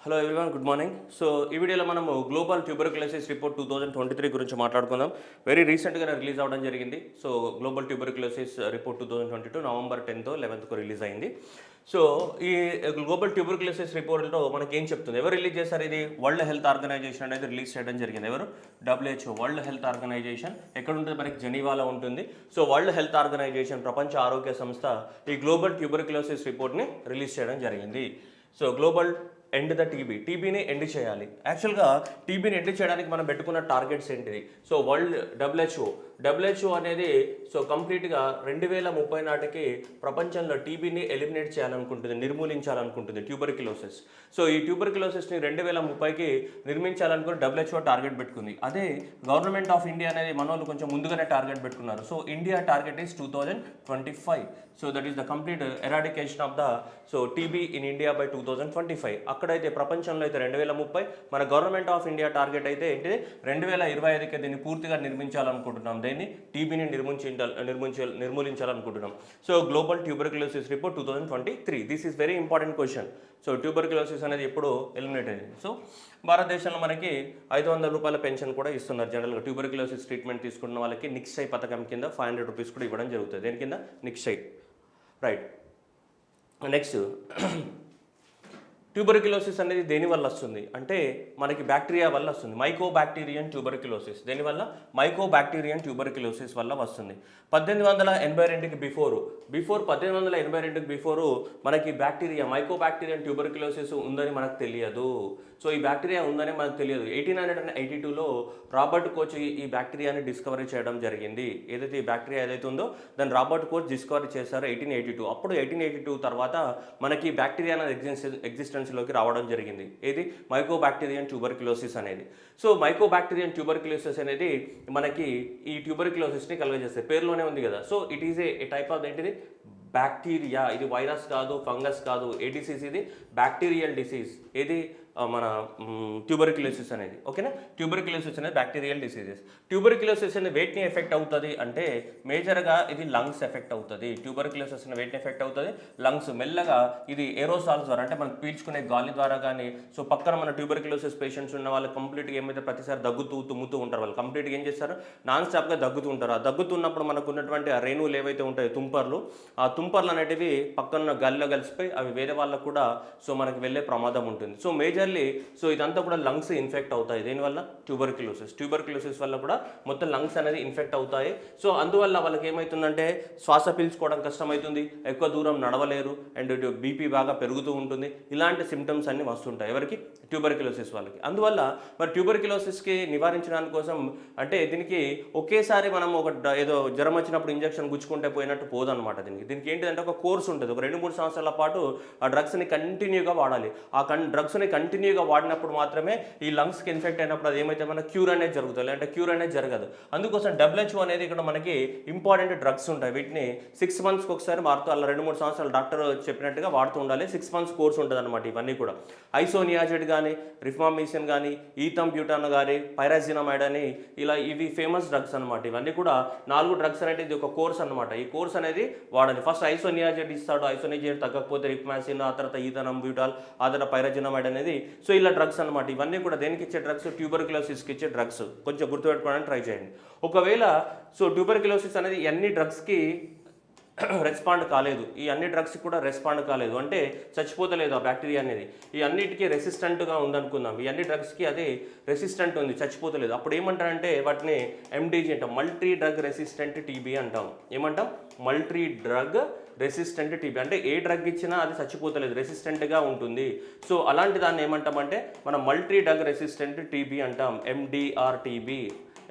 Hello everyone, good morning. So ఈ వీడియోలో మనము గ్లోబల్ ట్యూబర్క్యులోసిస్ రిపోర్ట్ 2023 గురించి మాట్లాడుకుందాం. వెరీ రీసెంట్గా రిలీజ్ అవ్వడం జరిగింది. So global tuberculosis report 2022 November 10th 11th release అయింది. సో ఈ గ్లోబల్ ట్యూబర్క్యులోసిస్ రిపోర్ట్లో మనకి ఏం చెప్తుంది, ఎవరు రిలీజ్ చేశారు? ఇది వరల్డ్ హెల్త్ ఆర్గనైజేషన్ అనేది రిలీజ్ చేయడం జరిగింది. ఎవరు? WHO, World Health Organization. ఎక్కడ ఉంటుంది? మనకి జెనీవాలో ఉంటుంది. సో వరల్డ్ హెల్త్ ఆర్గనైజేషన్, ప్రపంచ ఆరోగ్య సంస్థ ఈ గ్లోబల్ ట్యూబర్క్యులోసిస్ రిపోర్ట్ని రిలీజ్ చేయడం జరిగింది. సో గ్లోబల్ ఎండ్ ద టీబీని ఎండ్ చేయాలి. యాక్చువల్గా టీబీని ఎండ్ చేయడానికి మనం పెట్టుకున్న టార్గెట్స్ ఏంటిది? సో వరల్డ్ డబ్ల్యూహెచ్ఓ అనేది సో కంప్లీట్గా 2030 నాటికి ప్రపంచంలో టీబీని ఎలిమినేట్ చేయాలనుకుంటుంది, నిర్మూలించాలనుకుంటుంది ట్యూబర్క్యులోసిస్. సో ఈ ట్యూబర్క్యులోసిస్ని 2030కి నిర్మించాలనుకుని WHO టార్గెట్ పెట్టుకుంది. అదే గవర్నమెంట్ ఆఫ్ ఇండియా అనేది మనోళ్ళు కొంచెం ముందుగానే టార్గెట్ పెట్టుకున్నారు. So India target is 2025. So that is the complete eradication of the TB in India by 2025. అక్కడైతే ప్రపంచంలో అయితే 2030, మన గవర్నమెంట్ ఆఫ్ ఇండియా టార్గెట్ అయితే ఏంటి? 2025కి దీన్ని పూర్తిగా నిర్మించాలనుకుంటున్నాం. దీన్ని టీబీని నిర్మూలించాలనుకుంటున్నాం. So global tuberculosis report 2023. This is very important question. So tuberculosis అనేది ఎప్పుడు ఎలిమినేట్ అయింది? సో భారతదేశంలో మనకి 500 రూపాయల పెన్షన్ కూడా ఇస్తున్నారు. జనరల్గా ట్యూబర్క్యులోసిస్ ట్రీట్మెంట్ తీసుకున్న వాళ్ళకి నిక్షయ్ పథకం కింద 500 రూపీస్ కూడా ఇవ్వడం జరుగుతుంది. దేని కింద? నిక్షయ్. రైట్. నెక్స్ట్, ట్యూబర్క్యులోసిస్ అనేది దేని వల్ల వస్తుంది అంటే మనకి బ్యాక్టీరియా వల్ల వస్తుంది. మైకోబాక్టీరియన్ ట్యూబర్క్యులోసిస్. దేనివల్ల? మైకోబాక్టీరియన్ ట్యూబర్క్యులోసిస్ వల్ల వస్తుంది. 1882కి బిఫోర్ 1882కి బిఫోరు మనకి మైకోబాక్టీరియన్ ట్యూబర్క్యులోసిస్ ఉందని మనకు తెలియదు. సో ఈ బ్యాక్టీరియా ఉందని మనకు తెలియదు. 1882లో రాబర్ట్ కోచ్ ఈ బ్యాక్టీరియాని డిస్కవరీ చేయడం జరిగింది. ఏదైతే ఈ బ్యాక్టీరియా ఏదైతే ఉందో దాన్ని రాబర్ట్ కోచ్ డిస్కవరీ చేశారు 1882. అప్పుడు 1882 తర్వాత మనకి బ్యాక్టీరియా అనేది ఎగ్జిస్టెన్స్లోకి రావడం జరిగింది. ఏది? మైకోబాక్టీరియన్ ట్యూబర్క్యులోసిస్ అనేది. సో మైకోబాక్టీరియన్ ట్యూబర్క్యులోసిస్ అనేది మనకి ఈ ట్యూబర్క్యులోసిస్ని కలుగజేస్తుంది. పేరులోనే ఉంది కదా. So it is a type of ఏంటిది? బ్యాక్టీరియా. ఇది వైరస్ కాదు, ఫంగస్ కాదు. ఏ డిసీజ్ ఇది? Bacterial disease. ఏది? మన ట్యూబర్క్యులోసిస్ అనేది. ఓకేనా? ట్యూబర్క్యులోసిస్ అనేది బ్యాక్టీరియల్ డిసీజెస్. ట్యూబర్క్యులోసిస్ అనేది వెయిట్ని ఎఫెక్ట్ అవుతుంది అంటే మేజర్గా ఇది లంగ్స్ ఎఫెక్ట్ అవుతుంది. ట్యూబర్క్యులోసిస్ అనేది వెయిట్ని ఎఫెక్ట్ అవుతుంది, లంగ్స్. మెల్లగా ఇది ఏరోసాల్స్ ద్వారా అంటే మనం పీల్చుకునే గాలి ద్వారా కానీ, సో పక్కన మన ట్యూబర్క్యులోసిస్ పేషెంట్స్ ఉన్న వాళ్ళు కంప్లీట్గా ఏమైతే ప్రతిసారి దగ్గుతూ తుమ్ముతూ ఉంటారు. వాళ్ళు కంప్లీట్గా ఏం చేస్తారు? నాన్ స్టాప్గా దగ్గుతూ ఉంటారు. ఆ దగ్గుతున్నప్పుడు మనకు ఉన్నటువంటి ఆ రేణువులు ఏవైతే ఉంటాయో తుంపర్లు, ఆ తుంపర్లు అనేటివి పక్కన గాలిలో కలిసిపోయి అవి వేరే వాళ్ళకు కూడా సో మనకి వెళ్ళే ప్రమాదం ఉంటుంది. సో మేజర్ సో ఇదంతా కూడా లంగ్స్ ఇన్ఫెక్ట్ అవుతాయి. దేనివల్ల? ట్యూబర్క్యులోసిస్ వల్ల కూడా మొత్తం లంగ్స్ అనేది ఇన్ఫెక్ట్ అవుతాయి. సో అందువల్ల వాళ్ళకి ఏమవుతుందంటే శ్వాస పీల్చుకోవడం కష్టమవుతుంది, ఎక్కువ దూరం నడవలేరు, అండ్ బీపీ బాగా పెరుగుతూ ఉంటుంది. ఇలాంటి సిమ్టమ్స్ అన్ని వస్తుంటాయి. ఎవరికి? ట్యూబర్క్యులోసిస్ వాళ్ళకి. అందువల్ల మరి ట్యూబర్క్యులోసిస్కి నివారించడానికి కోసం అంటే దీనికి ఒకేసారి మనం ఏదో జ్వరం వచ్చినప్పుడు ఇంజక్షన్ గుచ్చుకుంటే పోయినట్టు పోదన్నమాట. దీనికి ఏంటిదంటే ఒక కోర్స్ ఉంటుంది. ఒక 2-3 సంవత్సరాల పాటు ఆ డ్రగ్స్ని కంటిన్యూగా వాడాలి. ఆ డ్రగ్స్ని కంటిన్యూగా వాడినప్పుడు మాత్రమే ఈ లంగ్స్కి ఇన్ఫెక్ట్ అయినప్పుడు అది ఏమైతే మన క్యూర్ అనేది జరుగుతుంది, అంటే క్యూర్ అనేది జరగదు. అందుకోసం WHO అనేది ఇక్కడ మనకి ఇంపార్టెంట్ డ్రగ్స్ ఉంటాయి. వీటిని 6 monthsకి ఒకసారి వాడుతూ అలా 2-3 సంవత్సరాలు డాక్టర్ చెప్పినట్టుగా వాడుతూ ఉండాలి. 6 months కోర్స్ ఉంటుంది అనమాట. ఇవన్నీ కూడా ఐసోనియాజిడ్ కానీ, రిఫార్మిసిన్ కానీ, ఈథమ్ బ్యూటాన్ కానీ, పైరాజినమైడ్ అని ఇవి ఫేమస్ డ్రగ్స్ అనమాట. ఇవన్నీ కూడా 4 డ్రగ్స్ అనేది ఒక కోర్స్ అనమాట. ఈ కోర్స్ అనేది వాడాలి. ఫస్ట్ ఐసోనియాజిడ్ ఇస్తాడు. ఐసోనియాజిడ్ తగ్గకపోతే రిఫార్మిసిన్, ఆ తర్వాత ఈథనమ్ బ్యూటాల్, ఆ తర్వాత పైరాజినమైడ్ అనేది. సో ఇలా డ్రగ్స్ అనమాట. ఇవన్నీ కూడా దేనికి ఇచ్చే డ్రగ్స్? ట్యూబర్క్యులోసిస్కి ఇచ్చే డ్రగ్స్. కొంచెం గుర్తుపెట్టుకోవడానికి ట్రై చేయండి. ఒకవేళ ట్యూబర్క్యులోసిస్ అనేది అన్ని డ్రగ్స్కి రెస్పాండ్ కాలేదు, ఈ అన్ని డ్రగ్స్కి కూడా రెస్పాండ్ కాలేదు అంటే చచ్చిపోతలేదు ఆ బ్యాక్టీరియా అనేది, ఈ అన్నిటికీ రెసిస్టెంట్గా ఉందనుకుందాం. ఈ అన్ని డ్రగ్స్కి అది రెసిస్టెంట్ ఉంది, చచ్చిపోతలేదు. అప్పుడు ఏమంటారంటే వాటిని MDG అంటాం, మల్టీ డ్రగ్ రెసిస్టెంట్ టీబీ అంటాం. ఏమంటాం? Multi drug resistant TB. అంటే ఏ డ్రగ్ ఇచ్చినా అది చచ్చిపోతలేదు, రెసిస్టెంట్గా ఉంటుంది. సో అలాంటి దాన్ని ఏమంటామంటే మనం మల్టీ డ్రగ్ రెసిస్టెంట్ టీబీ అంటాం, MDR-TB.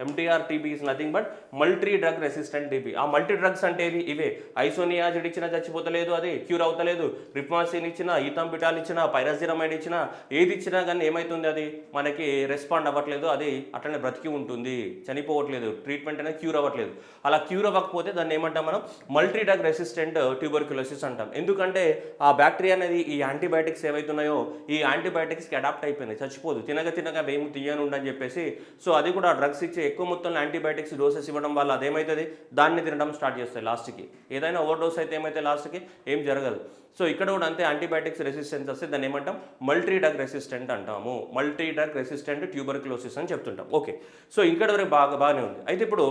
MDR-TB is nothing but multi drug resistant TB. ఆ మల్టీ డ్రగ్స్ అంటే ఇవే. ఐసోనియాజిడ్ ఇచ్చినా చచ్చిపోతలేదు, అది క్యూర్ అవుతలేదు. రిఫార్మిసిన్ ఇచ్చినా, ఈథమ్ బ్యూటాల్ ఇచ్చినా, పైరాజినమైడ్ ఇచ్చినా, ఏది ఇచ్చినా కానీ ఏమవుతుంది? అది మనకి రెస్పాండ్ అవ్వట్లేదు, అది అట్లనే బ్రతికి ఉంటుంది, చనిపోవట్లేదు, ట్రీట్మెంట్ అనేది క్యూర్ అవ్వట్లేదు. అలా క్యూర్ అవ్వకపోతే దాన్ని ఏమంటాం మనం? మల్టీ డ్రగ్ రెసిస్టెంట్ ట్యూబర్క్యులోసిస్ అంటాం. ఎందుకంటే ఆ బ్యాక్టీరియా అనేది ఈ యాంటీబయాటిక్స్ ఏవైతున్నాయో ఈ యాంటీబయాటిక్స్కి అడాప్ట్ అయిపోయింది, చచ్చిపోదు. తినగా వేము తీయనుండని చెప్పేసి సో అది కూడా డ్రగ్స్ ఇచ్చే ఎక్కువ మొత్తంలో యాంటీబయాటిక్స్ డోసెస్ ఇవ్వడం వల్ల అదేమవుతుంది, దాన్ని తినడం స్టార్ట్ చేస్తాయి లాస్ట్కి. ఏదైనా ఓవర్ డోస్ అయితే ఏమైతే లాస్ట్కి ఏం జరగదు. సో ఇక్కడ కూడా అంతే, యాంటీబయాటిక్స్ రెసిస్టెన్స్ వస్తే దాన్ని ఏమంటాం, మల్టీ డ్రగ్ రెసిస్టెంట్ అంటాము. మల్టీ డ్రగ్ రెసిస్టెంట్ ట్యూబర్క్యులోసిస్ అని చెప్తుంటాం. ఓకే, సో ఇక్కడ వరకు బాగానే ఉంది. అయితే ఇప్పుడు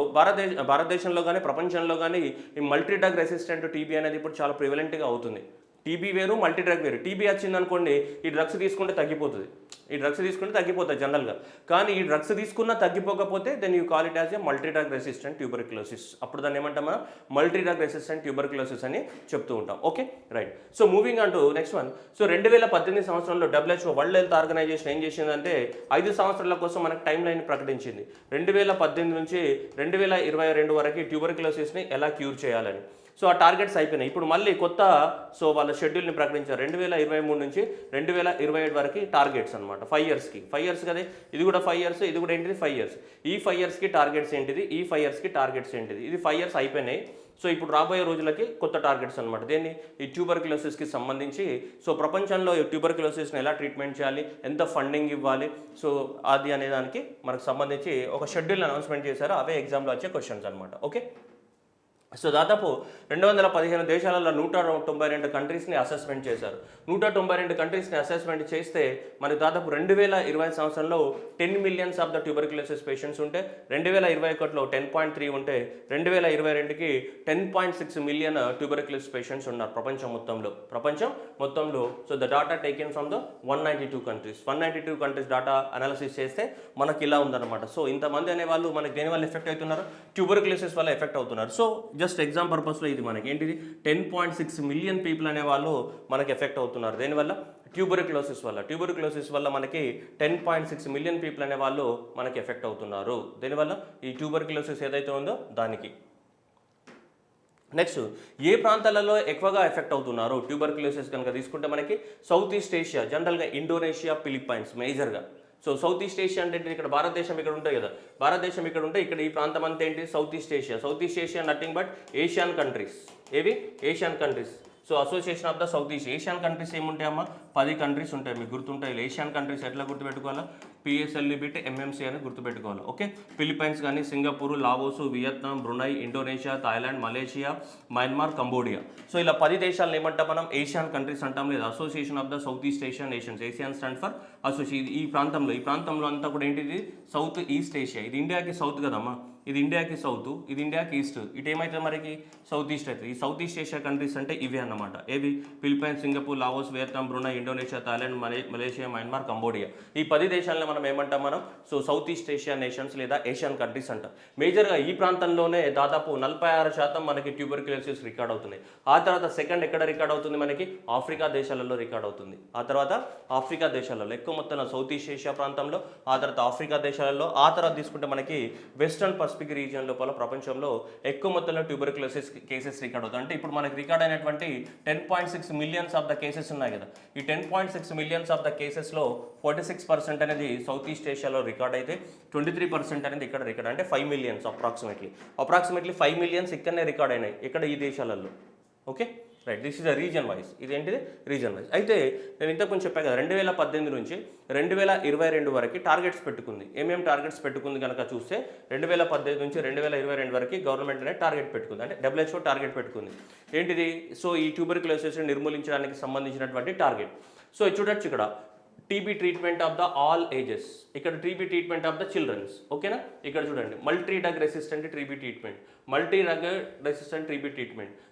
భారతదేశంలో కానీ ప్రపంచంలో కానీ ఈ మల్టీ డ్రగ్ రెసిస్టెంట్ టీబీ అనేది ఇప్పుడు చాలా ప్రివలెంట్గా అవుతుంది. టీబీ వేరు, మల్టీ డ్రగ్ వేరు. టీబీ వచ్చింది అనుకోండి, ఈ డ్రగ్స్ తీసుకుంటే తగ్గిపోతుంది, ఈ డ్రగ్స్ తీసుకుంటే తగ్గిపోతుంది జనరల్గా. కానీ ఈ డ్రగ్స్ తీసుకున్నా తగ్గిపోకపోతే then you call it as a multi drug resistant tuberculosis. అప్పుడు దాన్ని ఏమంటాం మనం, మల్టీ డ్రగ్ రెసిస్టెంట్ ట్యూబర్క్యులోసిస్ అని చెప్తూ ఉంటాం. Okay, right. So moving on to next one. So 2018 సంవత్సరంలో WHO వరల్డ్ హెల్త్ ఆర్గనైజేషన్ ఏం చేసిందంటే 5 సంవత్సరాల కోసం మనకు టైం లైన్ ప్రకటించింది. 2018 నుంచి 2022 వరకు ట్యూబర్క్యులోసిస్ని ఎలా క్యూర్ చేయాలని. సో ఆ టార్గెట్స్ అయిపోయినాయి. ఇప్పుడు మళ్ళీ కొత్త వాళ్ళ షెడ్యూల్ని ప్రకటించారు. 2023 నుంచి 2027 వరకు టార్గెట్స్ అనమాట. 5 ఇయర్స్కి, 5 ఇయర్స్ కదా, ఇది కూడా 5 ఇయర్స్, ఇది కూడా ఏంటిది 5 ఇయర్స్. ఈ 5 ఇయర్స్కి టార్గెట్స్ ఏంటిది, ఈ 5 ఇయర్స్కి టార్గెట్స్ ఏంటిది. ఇది 5 ఇయర్స్ అయిపోయినాయి. సో ఇప్పుడు రాబోయే రోజులకి కొత్త టార్గెట్స్ అనమాట. దేన్ని, ఈ ట్యూబర్క్యులోసిస్కి సంబంధించి. సో ప్రపంచంలో ఈ ట్యూబర్క్యులోసిస్ని ఎలా ట్రీట్మెంట్ చేయాలి, ఎంత ఫండింగ్ ఇవ్వాలి, సో అది అనే దానికి మనకు సంబంధించి ఒక షెడ్యూల్ అనౌన్స్మెంట్ చేశారు. అవే ఎగ్జామ్లో వచ్చే క్వశ్చన్స్ అనమాట. ఓకే, సో దాదాపు 215 దేశాలలో 192 కంట్రీస్ని అసెస్మెంట్ చేశారు. 192 కంట్రీస్ని అసెస్మెంట్ చేస్తే మనకి దాదాపు 2020 సంవత్సరంలో 10 millions of the tuberculosis patients ఉంటే, 2021లో 10.3 ఉంటే, 2022కి 10.6 మిలియన్ ట్యూబర్క్యులోసిస్ పేషెంట్స్ ఉన్నారు ప్రపంచం మొత్తంలో. So the data taken from the 192 countries data analysis చేస్తే మనకి ఇలా ఉందన్నమాట. సో ఇంతమంది అనేవాళ్ళు మనకి దేని వల్ల ఎఫెక్ట్ అవుతున్నారు, ట్యూబర్క్యులోసిస్ వల్ల ఎఫెక్ట్ అవుతున్నారు. సో జస్ట్ ఎగ్జామ్ పర్పస్లో ఇది మనకి ఏంటిది, 10.6 మిలియన్ పీపుల్ అనే వాళ్ళు మనకి ఎఫెక్ట్ అవుతున్నారు. దేనివల్ల, ట్యూబర్క్యులోసిస్ వల్ల మనకి 10.6 మిలియన్ పీపుల్ అనే వాళ్ళు మనకి ఎఫెక్ట్ అవుతున్నారు. దేనివల్ల, ఈ ట్యూబర్క్యులోసిస్ ఏదైతే ఉందో దానికి. నెక్స్ట్, ఏ ప్రాంతాలలో ఎక్కువగా ఎఫెక్ట్ అవుతున్నారు ట్యూబర్క్యులోసిస్ కనుక తీసుకుంటే మనకి సౌత్ ఈస్ట్ ఏషియా, జనరల్గా ఇండోనేషియా, ఫిలిప్పైన్స్ మేజర్గా. సో సౌత్ ఈస్ట్ ఏషియా అంటే ఇక్కడ భారతదేశం ఇక్కడ ఉంటాయి కదా, భారతదేశం ఇక్కడ ఉంటే ఇక్కడ ఈ ప్రాంతం అంతా ఏంటి, South East Asia nothing but Asian countries. ఏవి, Asian countries. So association of the South East Asian countries ఏముంటాయమ్మా, 10 కంట్రీస్ ఉంటాయి. మీకు గుర్తుంటాయి ఏషియన్ కంట్రీస్. ఎట్లా గుర్తుపెట్టుకోవాలా, PSLE బిట్ MMC అని గుర్తుపెట్టుకోవాలి. ఓకే, ఫిలిప్పైన్స్ కానీ, Singapore, Laos, Vietnam, Brunei, Indonesia, Thailand, Malaysia, Myanmar, Cambodia. So ఇలా 10 దేశాలను ఏమంటాం మనం, ఏషియన్ కంట్రీస్ అంటాం. లేదా association of the South East Asian nations. Asian stand for association. ఈ ప్రాంతంలో అంతా కూడా ఏంటిది, సౌత్ ఈస్ట్ ఏషియా. ఇది ఇండియాకి సౌత్ కదమ్మా, ఇది ఇండియాకి సౌత్, ఇది ఇండియాకి ఈస్ట్. ఇటు ఏమైతే మనకి సౌత్ ఈస్ట్ అవుతుంది. ఈ సౌత్ ఈస్ట్ ఏషియా కంట్రీస్ అంటే ఇవే అన్నమాట. ఏవి, Philippines, Singapore, Laos, Vietnam, Brunei, Indonesia, Thailand, Malaysia, Myanmar, Cambodia. ఈ 10 దేశాలను మనం ఏమంటాం మనం, so south East Asia nations లేదా ఏషియన్ కంట్రీస్ అంటాం. మేజర్గా ఈ ప్రాంతంలోనే దాదాపు 46% మనకి ట్యూబర్క్యులోసిస్ రికార్డ్ అవుతుంది. ఆ తర్వాత సెకండ్ ఎక్కడ రికార్డ్ అవుతుంది మనకి, ఆఫ్రికా దేశాలలో రికార్డ్ అవుతుంది. ఆ తర్వాత ఆఫ్రికా దేశాలలో ఎక్కువ మొత్తంలో సౌత్ ఈస్ట్ ఏషియా ప్రాంతంలో, ఆ తర్వాత ఆఫ్రికా దేశాలలో, ఆ తర్వాత తీసుకుంటే మనకి వెస్టర్న్ పసిఫిక్ రీజియన్ లోపల ప్రపంచంలో ఎక్కువ మొత్తంలో ట్యూబర్క్యులోసిస్ కేసెస్ రికార్డ్ అవుతాయి. అంటే ఇప్పుడు మనకి రికార్డ్ అయినటువంటి 10.6 మిలియన్స్ ఆఫ్ ద కేసెస్ ఉన్నాయి కదా, ఈ 10.6 మిలియన్స్ ఆఫ్ ద కేసెస్లో 46% అనేది సౌత్ ఈస్ట్ ఏషియాలో రికార్డ్ అయితే 23% అనేది ఇక్కడ రికార్డ్. అంటే 5 మిలియన్స్ అప్రాక్సిమేట్లీ 5 మిలియన్స్ ఇక్కడనే రికార్డ్ అయినాయి, ఇక్కడ ఈ దేశాలలో. Okay, right. This is a reason wise. ఇదేంటిది, రీజన్ వైజ్. అయితే నేను ఇంతకు చెప్పాను కదా, 2018 నుంచి 2022 వరకు టార్గెట్స్ పెట్టుకుంది. ఏమేమి టార్గెట్స్ పెట్టుకుంది కనుక చూస్తే 2018 నుంచి 2022 వరకు గవర్నమెంట్ అనేది టార్గెట్ పెట్టుకుంది. అంటే WHO టార్గెట్ పెట్టుకుంది. ఏంటిది, సో ఈ ట్యూబర్క్యులోసిస్ని నిర్మూలించడానికి సంబంధించినటువంటి టార్గెట్. సో చూడొచ్చు ఇక్కడ, TB treatment of the all ages, ఇక్కడ TB treatment of the childrens. ఓకేనా, ఇక్కడ చూడండి, multi drug resistant TB treatment.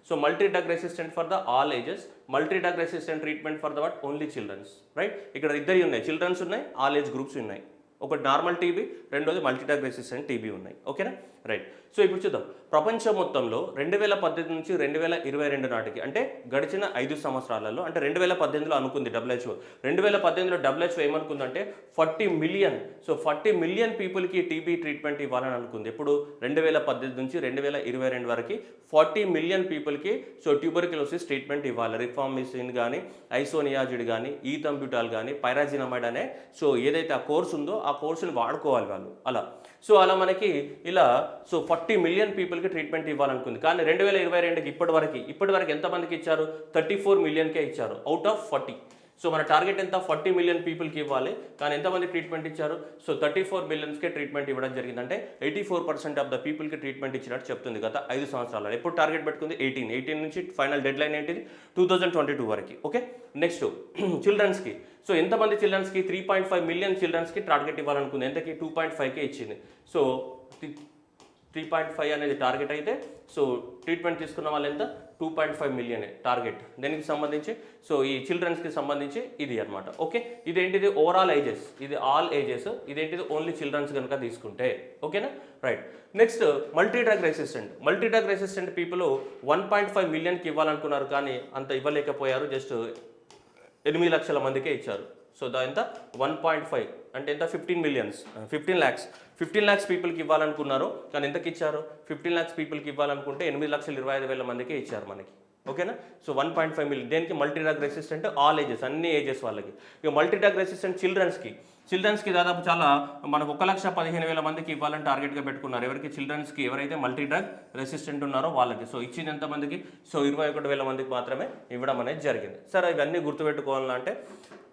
So multi drug resistant for the all ages, multi drug resistant treatment for the what, only childrens. Right, ఇక్కడ ఇద్దరు ఉన్నాయి, children's ఉన్నాయి, all age groups ఉన్నాయి. ఒకటి normal TB, రెండోది మల్టీ డ్రగ్ రెసిస్టెంట్ టీబీ ఉన్నాయి. ఓకేనా, right. So ఇప్పుడు చూద్దాం, ప్రపంచం మొత్తంలో 2018 నుంచి 2022 నాటికి, అంటే గడిచిన 5 సంవత్సరాలలో, అంటే 2018లో అనుకుంది WHO. 2018లో WHO ఏమనుకుందంటే 40 million, so 40 million పీపుల్కి టీబీ ట్రీట్మెంట్ ఇవ్వాలని అనుకుంది. ఎప్పుడు, 2018 నుంచి 2022 వరకు 40 మిలియన్ పీపుల్కి సో ట్యూబర్క్యులోసిస్ ట్రీట్మెంట్ ఇవ్వాలి. రిఫార్మిసిన్ కానీ, ఐసోనియాజిడ్ కానీ, ఈథంబ్యూటాల్ కానీ, పైరాజినమైడ్ అనే సో ఏదైతే ఆ కోర్స్ ఉందో ఆ కోర్సుని వాడుకోవాలి వాళ్ళు. అలా మనకి ఇలా సో 40 మిలియన్ పీపుల్కి ట్రీట్మెంట్ ఇవ్వాలనుకుంది. కానీ 2022కి ఇప్పటి వరకు ఎంతమందికి ఇచ్చారు, 34 మిలియన్కే ఇచ్చారు అవుట్ ఆఫ్ 40. సో మన టార్గెట్ ఎంత 40 మిలియన్ పీపుల్కి ఇవ్వాలి, కానీ ఎంతమంది ట్రీట్మెంట్ ఇచ్చారు? సో 34 మిలియన్స్కే ట్రీట్మెంట్ ఇవ్వడం జరిగింది. అంటే 84% ఆఫ్ ద పీపుల్కి ట్రీట్మెంట్ ఇచ్చినట్టు చెప్తుంది గత 5 సంవత్సరాలు. ఎప్పుడు టార్గెట్ పెట్టుకుంది? 18 నుంచి ఫైనల్ డెడ్ లైన్ ఏంటిది? 2022 వరకు. Okay, next చిల్డ్రన్స్కి. సో ఎంతమంది చిల్డ్రన్స్కి? 3.5 మిలియన్ చిల్డ్రన్స్కి టార్గెట్ ఇవ్వాలనుకుంది. ఎంతకి? 2.5కే ఇచ్చింది. సో 3.5 అనేది టార్గెట్ అయితే, సో ట్రీట్మెంట్ తీసుకున్న వాళ్ళు ఎంత? 2.5 మిలియనే టార్గెట్. దేనికి సంబంధించి? సో ఈ చిల్డ్రన్స్కి సంబంధించి ఇది అనమాట. ఓకే, ఇదేంటిది? ఓవరాల్ ఏజెస్, ఇది ఆల్ ఏజెస్. ఇదేంటిది? ఓన్లీ చిల్డ్రన్స్ కనుక తీసుకుంటే. ఓకేనా? Right. Next multi drug resistant people 1.5 మిలియన్కి ఇవ్వాలనుకున్నారు, కానీ అంత ఇవ్వలేకపోయారు. జస్ట్ 8 లక్షల మందికే ఇచ్చారు. సో ఎంత? 1.5 అంటే ఎంత? 15 ల్యాక్స్ పీపుల్కి ఇవ్వాలనుకున్నారు, కానీ ఎంతకి ఇచ్చారు? 15 ల్యాక్స్ పీపుల్కి ఇవ్వాలనుకుంటే 8,25,000 మందికే ఇచ్చారు మనకి. ఓకేనా? So 1.5 million. దేనికి? Multi drug resistant, all ages, అన్ని ఏజెస్ వాళ్ళకి. ఇక మల్టీ డ్రగ్ రెసిస్టెంట్ చిల్డ్రన్స్కి దాదాపు చాలా మనకు 1,15,000 మందికి ఇవ్వాలని టార్గెట్గా పెట్టుకున్నారు. ఎవరికి? చిల్డ్రన్స్కి, ఎవరైతే మల్టీ డ్రగ్ రెసిస్టెంట్ ఉన్నారో వాళ్ళకి. సో ఇచ్చింది ఎంతమందికి? సో 21,000 మందికి మాత్రమే ఇవ్వడం అనేది జరిగింది. సరే, ఇవన్నీ గుర్తుపెట్టుకోవాలంటే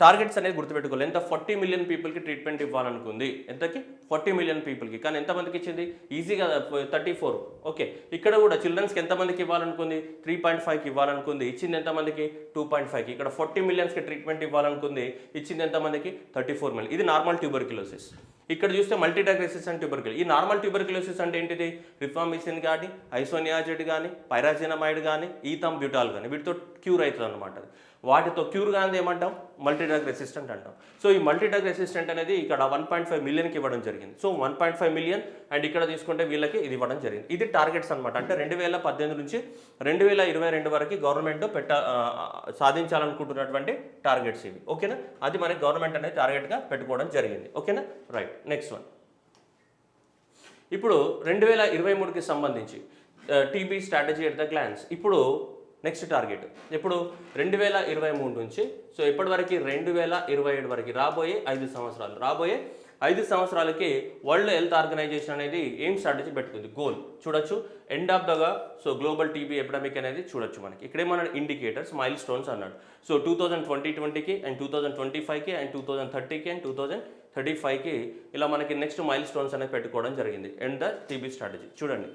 టార్గెట్స్ అనేది గుర్తుపెట్టుకోవాలి. ఎంత? 40 మిలియన్ పీపుల్కి ట్రీట్మెంట్ ఇవ్వాలనుకుంది. ఎంతకి? 40 మిలియన్ పీపుల్కి. కానీ ఎంతమందికి ఇచ్చింది? ఈజీగా 34. ఓకే, ఇక్కడ కూడా చిల్డ్రన్స్కి ఎంతమందికి ఇవ్వాలనుకుంది? 3.5కి ఇవ్వాలనుకుంది. ఇచ్చింది ఎంతమందికి? 2.5కి. ఇక్కడ 40 మిలియన్స్కి ట్రీట్మెంట్ ఇవ్వాలనుకుంది. ఇచ్చింది ఎంతమందికి? 34 మిలియన్. ఇది నార్మల్ ట్యూబర్క్యులోసిస్. ఇక్కడ చూస్తే మల్టీ డ్రగ్ రెసిస్టెంట్ ట్యూబర్క్యులోసిస్. ఈ నార్మల్ ట్యూబర్క్యులోసిస్ అంటే ఏంటిది? రిఫామిసిన్ కానీ, ఐసోనియాజెడ్ కానీ, పైరాజినమైడ్ కానీ, ఈథమ్ బ్యూటాల్ కానీ, వీటితో క్యూర్ అవుతుంది అనమాట. వాటితో క్యూర్ కానీ ఏమంటాం? మల్టీ డ్రగ్ రెసిస్టెంట్ అంటాం. సో ఈ మల్టీ డ్రగ్ రెసిస్టెంట్ అనేది ఇక్కడ 1.5 మిలియన్కి ఇవ్వడం జరిగింది. సో 1.5 మిలియన్ అండ్ ఇక్కడ తీసుకుంటే వీళ్ళకి ఇది ఇవ్వడం జరిగింది. ఇది టార్గెట్స్ అనమాట. అంటే 2018 నుంచి 2022 వరకు గవర్నమెంట్ సాధించాలనుకుంటున్నటువంటి టార్గెట్స్ ఇవి. ఓకేనా? అది మనకి గవర్నమెంట్ అనేది టార్గెట్గా పెట్టుకోవడం జరిగింది. ఓకేనా? రైట్. Next one. ఇప్పుడు 2023కి సంబంధించి TB strategy at the glance. ఇప్పుడు నెక్స్ట్ టార్గెట్ ఎప్పుడు? 2023 నుంచి సో ఇప్పటి వరకు 2027 వరకు రాబోయే 5 సంవత్సరాలకి వరల్డ్ హెల్త్ ఆర్గనైజేషన్ అనేది ఏం స్ట్రాటజీ పెట్టుకుంది? గోల్ చూడొచ్చు. ఎండ్ ఆఫ్ దగా సో గ్లోబల్ టీబీ ఎపిడమిక్ అనేది చూడొచ్చు మనకి. ఇక్కడేమన్నా ఇండికేటర్స్, మైల్ స్టోన్స్ అన్నాడు. సో 2020కి అండ్ 2025కి అండ్ 2030కి అండ్ 2035కి ఇలా మనకి నెక్స్ట్ మైల్ స్టోన్స్ అనేది పెట్టుకోవడం జరిగింది. అండ్ ద టీబీ స్ట్రాటజీ చూడండి.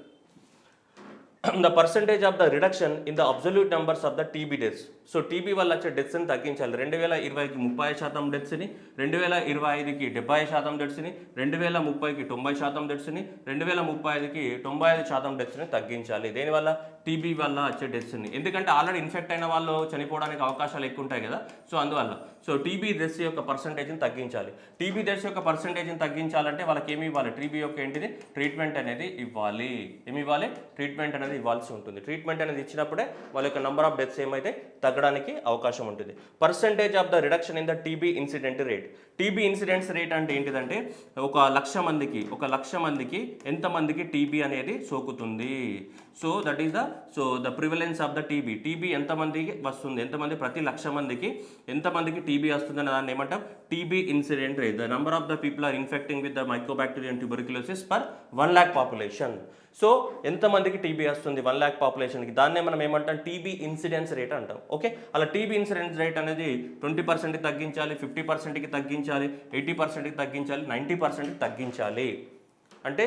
The percentage of the reduction in the absolute numbers of the TB deaths. So TB వల్ల వచ్చే డెత్స్ని తగ్గించాలి. 2020కి 30% డెత్స్ని, 2025కి 70% డెత్స్ని, 2030కి 90% డెత్స్ని, 2035కి 95% డెత్స్ని తగ్గించాలి. దేనివల్ల? టీబీ వల్ల వచ్చే డెత్స్ని. ఎందుకంటే ఆల్రెడీ ఇన్ఫెక్ట్ అయిన వాళ్ళు చనిపోవడానికి అవకాశాలు ఎక్కువ ఉంటాయి కదా. సో అందువల్ల సో టీబీ డెత్స్ యొక్క పర్సంటేజ్ని తగ్గించాలి. టీబీ డెత్స్ యొక్క పర్సంటేజ్ని తగ్గించాలంటే వాళ్ళకి ఏమి ఇవ్వాలి? టీబీ యొక్క ఏంటిది? ట్రీట్మెంట్ అనేది ఇవ్వాలి. ఏమి ఇవ్వాలి? ట్రీట్మెంట్ అనేది ఇవ్వాల్సి ఉంటుంది. ట్రీట్మెంట్ అనేది ఇచ్చినప్పుడే వాళ్ళ యొక్క నెంబర్ ఆఫ్ డెత్స్ ఏమైతే తగ్గడానికి అవకాశం ఉంటుంది. Percentage of the reduction in the TB incident rate. TB incidents rate అంటే ఏంటిదంటే 1 లక్ష మందికి ఎంతమందికి టీబీ అనేది సోకుతుంది. So that is the prevalence of the TB. TB ఎంతమందికి వస్తుంది, ఎంతమంది ప్రతి 1,00,000 మందికి ఎంతమందికి టీబీ వస్తుంది అనే దాన్ని ఏమంటాం? TB incident rate. The number of the people are infecting with the mycobacterium tuberculosis per 1 lakh population. So ఎంతమందికి టీబీ వస్తుంది 1 lakh పాపులేషన్కి, దాన్నే మనం ఏమంటాం? టీబీ ఇన్సిడెన్స్ రేట్ అంటాం. ఓకే, అలా టీబీ ఇన్సిడెన్స్ రేట్ అనేది 20%కి తగ్గించాలి, 50%కి తగ్గించాలి, 80%కి తగ్గించాలి, 90%కి తగ్గించాలి. అంటే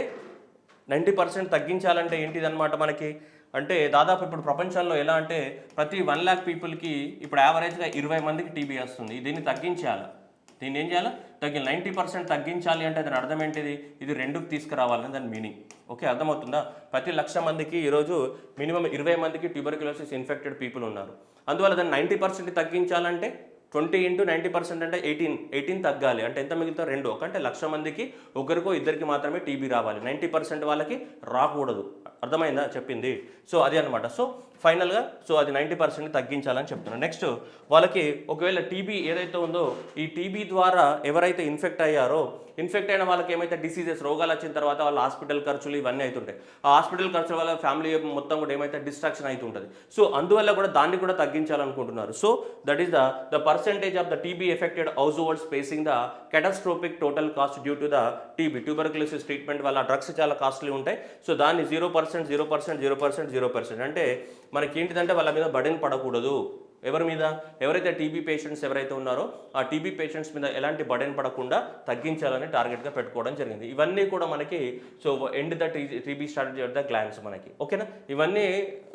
90% తగ్గించాలంటే ఏంటిదన్నమాట మనకి? అంటే దాదాపు ఇప్పుడు ప్రపంచంలో ఎలా అంటే ప్రతి 1 lakh పీపుల్కి ఇప్పుడు యావరేజ్గా 20 మందికి టీబీ వస్తుంది. దీన్ని తగ్గించాలి. దీన్ని ఏం చేయాలి? 90% తగ్గించాలి అంటే దాని అర్థం ఏంటిది? ఇది 2కి తీసుకురావాలని దాని మీనింగ్. ఓకే, అర్థమవుతుందా? ప్రతి 1,00,000 మందికి ఈరోజు మినిమం 20 మందికి ట్యూబర్క్యులోసిస్ ఇన్ఫెక్టెడ్ పీపుల్ ఉన్నారు. అందువల్ల దాన్ని 90% తగ్గించాలంటే 20 into 90% అంటే 18 తగ్గాలి. అంటే ఎంత మిగులుతారు? 2. అంటే 1,00,000 మందికి ఒకరికో ఇద్దరికి మాత్రమే టీబీ రావాలి. 90% వాళ్ళకి రాకూడదు. అర్థమైందా చెప్పింది? సో అది అనమాట. సో ఫైనల్గా సో అది 90% తగ్గించాలని చెప్తున్నాను. నెక్స్ట్ వాళ్ళకి ఒకవేళ టీబీ ఏదైతే ఉందో ఈ టీబీ ద్వారా ఎవరైతే ఇన్ఫెక్ట్ అయ్యారో, ఇన్ఫెక్ట్ అయిన వాళ్ళకి ఏమైతే డిసీజెస్, రోగాలు వచ్చిన తర్వాత వాళ్ళ హాస్పిటల్ ఖర్చులు ఇవన్నీ అవుతుంటాయి. ఆ హాస్పిటల్ ఖర్చుల వల్ల ఫ్యామిలీ మొత్తం కూడా ఏమైతే డిస్ట్రాక్షన్ అవుతుంటుంది. సో అందువల్ల కూడా దాన్ని కూడా తగ్గించాలనుకుంటున్నారు. So that is the percentage of the TB affected households facing the catastrophic total cost due to the TB. Tuberculosis treatment వల్ల డ్రగ్స్ చాలా కాస్ట్లీ ఉంటాయి. సో దాన్ని 0% అంటే మనకి ఏంటిదంటే వాళ్ళ మీద బర్డెన్ పడకూడదు. ఎవరి మీద? ఎవరైతే టీబీ పేషెంట్స్ ఎవరైతే ఉన్నారో ఆ టీబీ పేషెంట్స్ మీద ఎలాంటి బర్డెన్ పడకుండా తగ్గించాలని టార్గెట్గా పెట్టుకోవడం జరిగింది. ఇవన్నీ కూడా మనకి so end the TB start the glance మనకి, ఓకేనా? ఇవన్నీ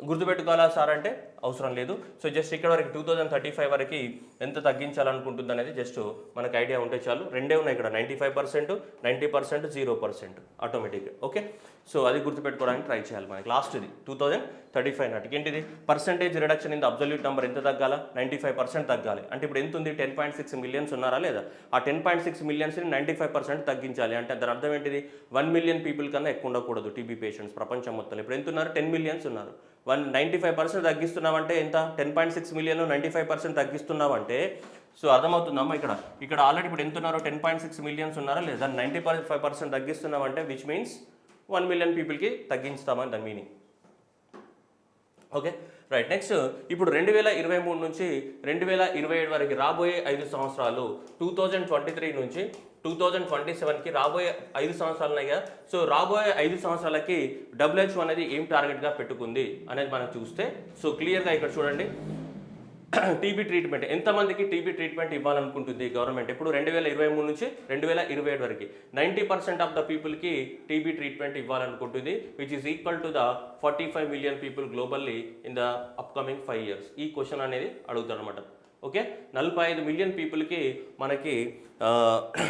గుర్తుపెట్టుకోవాలా సార్ అంటే అవసరం లేదు. సో జస్ట్ ఇక్కడ వరకు 2035 వరకు ఎంత తగ్గించాలనుకుంటుంది అనేది జస్ట్ మనకు ఐడియా ఉంటే చాలు. రెండే ఉన్నాయి ఇక్కడ, 95%, 90%, 0% ఆటోమేటిక్గా, ఓకే? సో అది గుర్తుపెట్టుకోవడానికి ట్రై చేయాలి. మనకి లాస్ట్ది 2035 నాటికి ఏంటిది? Percentage reduction in the absolute number ఎంత తగ్గాల? 95% తగ్గాలి. అంటే ఇప్పుడు ఎంత ఉంది? 10.6 మిలియన్స్ ఉన్నారా లేదా? ఆ 10.6 మిలియన్స్ని 95% తగ్గించాలి. అంటే దాని అర్థం ఏంటిది? 1 మిలియన్ పీపుల్ కన్నా ఎక్కువ ఉండకూడదు టీబీ పేషెంట్స్ ప్రపంచం మొత్తం. ఇప్పుడు ఎంత ఉన్నారు? 10 మిలియన్స్ ఉన్నారు. 95% తగ్గిస్తున్నామంటే ఎంత? 10.6 మిలియన్ 95% తగ్గిస్తున్నామంటే సో అర్థమవుతుందమ్మా ఇక్కడ ఆల్రెడీ ఇప్పుడు ఎంత ఉన్నారో 10.6 మిలియన్స్ ఉన్నారా లేదా? 95% తగ్గిస్తున్నామంటే విచ్ మీన్స్ 1 మిలియన్ పీపుల్కి తగ్గించుతామని దాని మీనింగ్, ఓకే రైట్. నెక్స్ట్ ఇప్పుడు 2023 నుంచి 2027 వరకు రాబోయే 5 సంవత్సరాలు, 2023 నుంచి 2027కి రాబోయే 5 సంవత్సరాలున్నాయిగా. సో రాబోయే 5 సంవత్సరాలకి WHO అనేది ఏం టార్గెట్గా పెట్టుకుంది అనేది మనం చూస్తే సో క్లియర్గా ఇక్కడ చూడండి. టీబీ ట్రీట్మెంట్ ఎంతమందికి టీబీ ట్రీట్మెంట్ ఇవ్వాలనుకుంటుంది గవర్నమెంట్? ఇప్పుడు 2023 నుంచి 2027 వరకు 90% ఆఫ్ ద పీపుల్కి టీబీ ట్రీట్మెంట్ ఇవ్వాలనుకుంటుంది, which is equal to the 45 million people globally in the upcoming 5 years. ఈ క్వశ్చన్ అనేది అడుగుతారు అనమాట, ఓకే? 45 మిలియన్ పీపుల్కి మనకి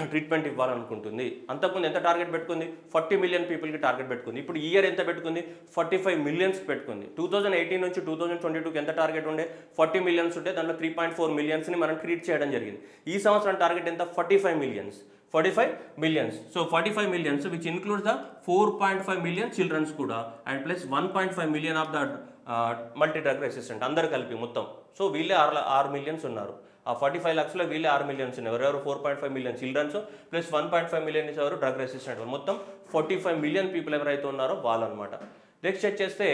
ట్రీట్మెంట్ ఇవ్వాలనుకుంటుంది. అంతకుముందు ఎంత టార్గెట్ పెట్టుకుంది? 40 మిలియన్ పీపుల్కి టార్గెట్ పెట్టుకుంది. ఇప్పుడు ఈ ఇయర్ ఎంత పెట్టుకుంది? 45 మిలియన్స్కి పెట్టుకుంది. 2018 నుంచి 2022కి ఎంత టార్గెట్ ఉండే? 40 మిలియన్స్ ఉంటే దాంట్లో 3.4 మిలియన్స్ని మనం ట్రీట్ చేయడం జరిగింది. ఈ సంవత్సరం టార్గెట్ ఎంత? 45 millions. 45 millions. So 45 millions which includes the 4.5 million childrens కూడా and plus 1.5 million of the multi drug resistant అందరు కలిపి మొత్తం. సో వీళ్ళే 6 మిలియన్స్ ఉన్నారు. ఆ 45 lakhsలో వీళ్ళే 6 మిలియన్స్ ఉన్నారు. ఎవరెవరు? 4.5 మిలియన్ చిల్డ్రన్స్ ప్లస్ 1.5 మిలియన్ ఎవరు? Drug resistant. మొత్తం 45 మిలియన్ పీపుల్ ఎవరైతే ఉన్నారో వాళ్ళు అనమాట. నెక్స్ట్ చెక్ చేస్తే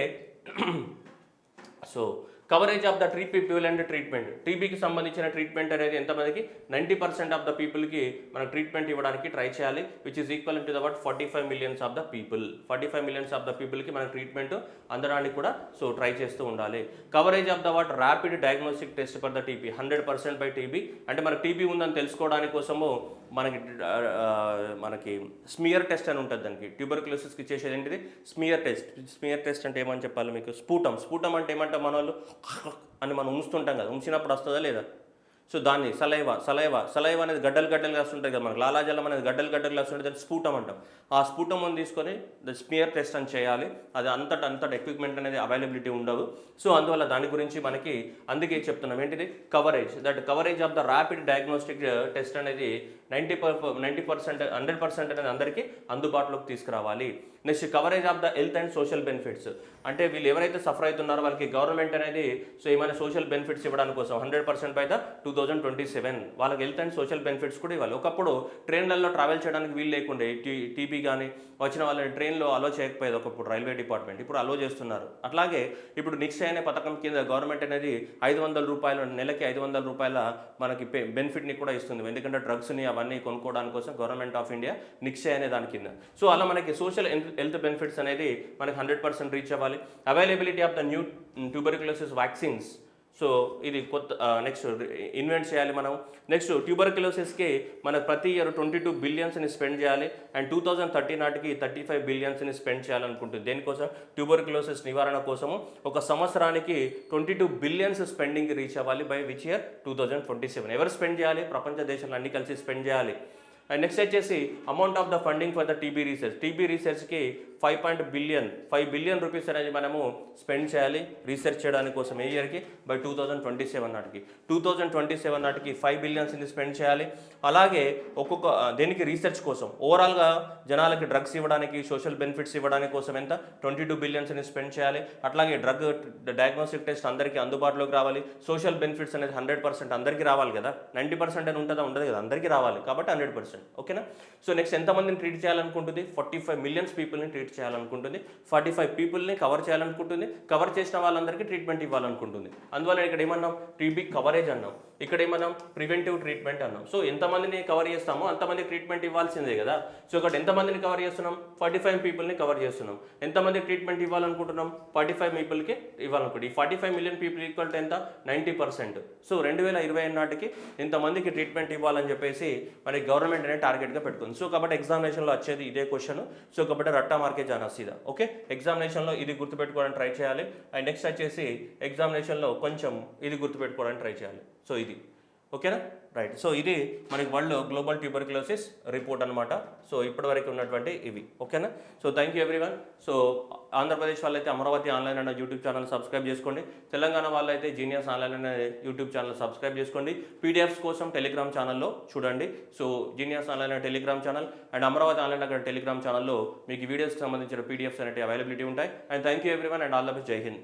so coverage of the people and treatment, టీబీకి సంబంధించిన ట్రీట్మెంట్ అనేది ఎంతమందికి? 90% ఆఫ్ ద పీపుల్కి మనం ట్రీట్మెంట్ ఇవ్వడానికి ట్రై చేయాలి, which is equal to the what 45 millions of the people. 45 millions of the పీపుల్కి మనం ట్రీట్మెంట్ అందడానికి కూడా సో ట్రై చేస్తూ ఉండాలి. Coverage of the what rapid diagnostic test for the TB 100% by TB. అంటే మనకు టీబీ ఉందని తెలుసుకోవడానికి కోసము మనకి స్మియర్ టెస్ట్ అని ఉంటుంది. దానికి ట్యూబర్క్యులోసిస్కి చేసేది ఏంటిది? Smear test. స్మియర్ టెస్ట్ అంటే ఏమని చెప్పాలి మీకు? స్ఫూటం అంటే ఏమంటాం మన వాళ్ళు అని మనం ఉంచుతుంటాం కదా, ఉంచినప్పుడు వస్తుందా లేదా? సో దాన్ని సలైవా అనేది గడ్డలుగా వస్తుంటాయి కదా మనకు, లాలాజలం అనేది గడ్డలుగా వస్తుంటే దాన్ని స్ఫూటం అంటాం. ఆ స్ఫూటం తీసుకొని స్మియర్ టెస్ట్ అని చేయాలి. అది అంతట ఎక్విప్మెంట్ అనేది అవైలబిలిటీ ఉండదు. సో అందువల్ల దాని గురించి మనకి అందుకే చెప్తున్నాం ఏంటిది? Coverage of the rapid diagnostic test అనేది 90% 100% అనేది అందరికీ అందుబాటులోకి తీసుకురావాలి. Next coverage of the health and social benefits, అంటే వీళ్ళు ఎవరైతే సఫర్ అవుతున్నారో వాళ్ళకి గవర్నమెంట్ అనేది సో ఏమైనా సోషల్ బెనిఫిట్స్ ఇవ్వడానికి కోసం 100% బై ద 2027 వాళ్ళకి హెల్త్ అండ్ సోషల్ బెనిఫిట్స్ కూడా ఇవ్వాలి. ఒకప్పుడు ట్రైన్లలో ట్రావెల్ చేయడానికి వీలు లేకుండే, టీబీ కానీ వచ్చిన వాళ్ళని ట్రైన్లో అలో చేయకపోయేది ఒకప్పుడు రైల్వే డిపార్ట్మెంట్, ఇప్పుడు అలో చేస్తున్నారు. అట్లాగే ఇప్పుడు నిక్షయ అనే పథకం కింద గవర్నమెంట్ అనేది 500 రూపాయలు నెలకి 500 రూపాయల మనకి బెనిఫిట్ని కూడా ఇస్తుంది. ఎందుకంటే డ్రగ్స్ని అవన్నీ కొనుక్కోవడానికి కోసం గవర్నమెంట్ ఆఫ్ ఇండియా నిక్షయ అనే దాని కింద. సో అలా మనకి సోషల్ హెల్త్ బెనిఫిట్స్ అనేది మనకి 100% రీచ్ అవ్వాలి. Availability of the new tuberculosis vaccines, so ఇది కొత్త నెక్స్ట్ ఇన్వెంట్ చేయాలి మనం. నెక్స్ట్ ట్యూబర్క్యులోసిస్కి మనకు ప్రతి ఇయర్ 22 బిలియన్స్ని స్పెండ్ చేయాలి అండ్ 2030 నాటికి 35 బిలియన్స్ని స్పెండ్ చేయాలనుకుంటుంది. దేనికోసం? ట్యూబర్క్యులోసిస్ నివారణ కోసము ఒక సంవత్సరానికి 22 బిలియన్స్ స్పెండింగ్ రీచ్ అవ్వాలి. By which year? 2027. ఎవరు స్పెండ్ చేయాలి? ప్రపంచ దేశాలు అన్ని కలిసి స్పెండ్ చేయాలి. అండ్ నెక్స్ట్ వచ్చేసి amount of the funding for the TB research. TB రీసెర్చ్కి 5 బిలియన్ రూపీస్ అనేది మనము స్పెండ్ చేయాలి రీసెర్చ్ చేయడానికి కోసం ఏ ఇయర్కి? బై 2027 నాటికి. 2027 నాటికి 5 బిలియన్స్ని స్పెండ్ చేయాలి. అలాగే ఒక్కొక్క దేనికి? రీసెర్చ్ కోసం. ఓవరాల్గా జనాలకి డ్రగ్స్ ఇవ్వడానికి, సోషల్ బెనిఫిట్స్ ఇవ్వడానికి కోసం ఎంత? 22 బిలియన్స్ని స్పెండ్ చేయాలి. అట్లాగే డ్రగ్ డయాగ్నోస్టిక్ టెస్ట్ అందరికీ అందుబాటులోకి రావాలి. సోషల్ బెనిఫిట్స్ అనేది 100% అందరికీ రావాలి కదా, 90% అని ఉంటుందా? ఉండదు కదా, అందరికీ రావాలి కాబట్టి 100%. ఓకేనా? సో నెక్స్ట్ ఎంతమందిని ట్రీట్ చేయాలనుకుంటుంది? 45 మిలియన్స్ పీపుల్ని ట్రీట్ ట్రీట్ చేయాలనుకుంటుంది, 45 పీపుల్ని కవర్ చేయాలనుకుంటుంది, కవర్ చేసిన వాళ్ళందరికీ ట్రీట్మెంట్ ఇవ్వాలనుకుంటుంది. అందువల్ల ఇక్కడ ఏమన్నాం, టీబీ కవరేజ్ అన్నాం, ఇక్కడ ఏమన్నాం ప్రివెంటివ్ ట్రీట్మెంట్ అన్నాం. సో ఎంతమందిని కవర్ చేస్తామో అంతమంది ట్రీట్మెంట్ ఇవ్వాల్సిందే కదా. సో ఇక్కడ ఎంతమందిని కవర్ చేస్తున్నాం, 45 పీపుల్ని కవర్ చేస్తున్నాం. ఎంతమంది ట్రీట్మెంట్ ఇవ్వాలనుకుంటున్నాం, 45 పీపుల్కి ఇవ్వాలనుకుంటే ఈ 45 మిలియన్ పీపుల్ ఈక్వల్ టు ఎంత, 90%. సో 2020 నాటికి ఇంతమందికి ట్రీట్మెంట్ ఇవ్వాలని చెప్పేసి మనకి గవర్నమెంట్ అనేది టార్గెట్గా పెట్టుకుంది. సో కాబట్టి ఎగ్జామినేషన్లో వచ్చేది ఇదే క్వశ్చన్. సో కాబట్టి రట్టా మార్కే జానా సీదా. ఓకే, ఎగ్జామినేషన్లో ఇది గుర్తుపెట్టుకోవడానికి ట్రై చేయాలి. అండ్ నెక్స్ట్ వచ్చేసి ఎగ్జామినేషన్లో కొంచెం ఇది గుర్తుపెట్టుకోవడానికి ట్రై చేయాలి. సో ఇది ఓకేనా, రైట్. సో ఇది మనకి వరల్డ్ గ్లోబల్ ట్యూబర్క్యులోసిస్ రిపోర్ట్ అనమాట. సో ఇప్పటివరకు ఉన్నటువంటి ఇవి ఓకేనా. So thank you everyone. So Andhra Pradesh వాళ్ళైతే అమరావతి ఆన్లైన్ అనే యూట్యూబ్ ఛానల్ సబ్స్క్రైబ్ చేసుకోండి. తెలంగాణ వాళ్ళైతే జీనియస్ ఆన్లైన్ అనే యూట్యూబ్ ఛానల్ సబ్స్క్రైబ్ చేసుకోండి. పీడిఎఫ్స్ కోసం టెలిగ్రామ్ ఛానల్లో చూడండి. సో జీనియస్ ఆన్లైన్ అనే Telegram channel and Amaravati online అనే టెలిగ్రామ్ ఛానల్లో మీకు వీడియోస్కి సంబంధించిన పీడిఎఫ్స్ అనేవి అవైలబిలిటీ ఉంటాయి. And thank you everyone and all the best. జై హింద్.